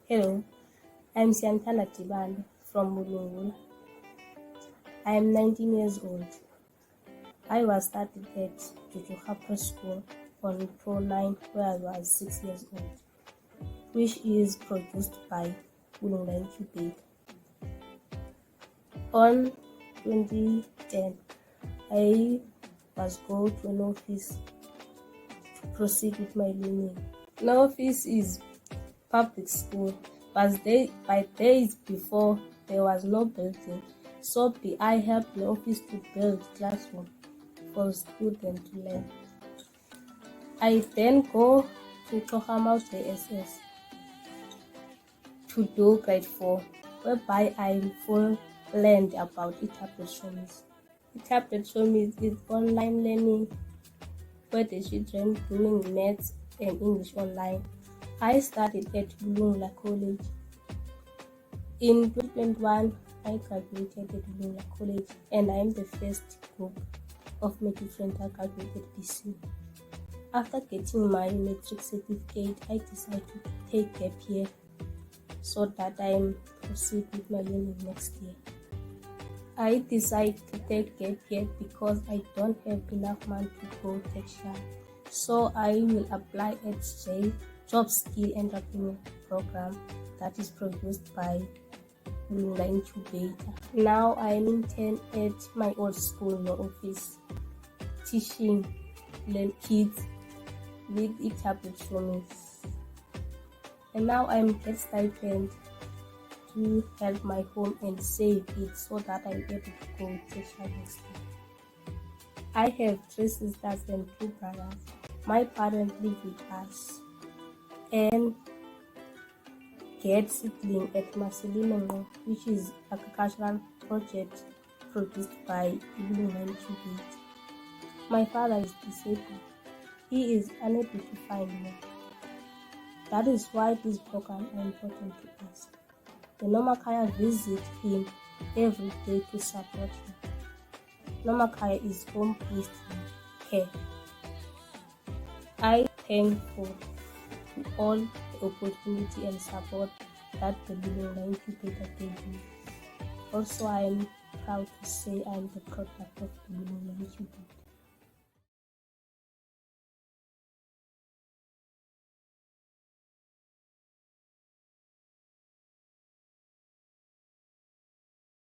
Hello, I'm Siyamthanda from Bulungula. I am 19 years old. I was started at Jujuha School on Pro 9 where I was 6 years old, which is produced by Bulungula Incubator. On 2010, I was go to an office to proceed with my learning. An office is public school, but by days before there was no building, so I helped the office to build classroom for students to learn. I then go to Tohamau JSS to do grade 4, whereby I learned about e-tablet showmies. E-tablet showmies is online learning where the children doing maths and English online. I studied at Bulungula College. In 2021, I graduated at Bulungula College and I am the first group of matric students that graduated this year. After getting my matric certificate, I decided to take gap year so that I proceed with my learning next year. I decided to take gap year because I don't have enough money to go tertiary. So I will apply at Job Skill Entrepreneur Program that is produced by Bulungula Incubator. Now I am intern at my old school law office, teaching kids with e-tablet showmies. And now I am get stipend to help my home and save it so that I am able to go tertiary next year. I have 3 sisters and 2 brothers. My parents live with us and get seedling at Masilimengo, which is a agricultural project produced by Bulungula Incubator. My father is disabled. He is unable to find work. That is why this program is important to us. The Nomakaya visit him every day to support him. Nomakaya is home-based care. I thankful to all the opportunity and support that the Bulungula Incubator gave me. Also, I am proud to say I am the product of the Bulungula Incubator.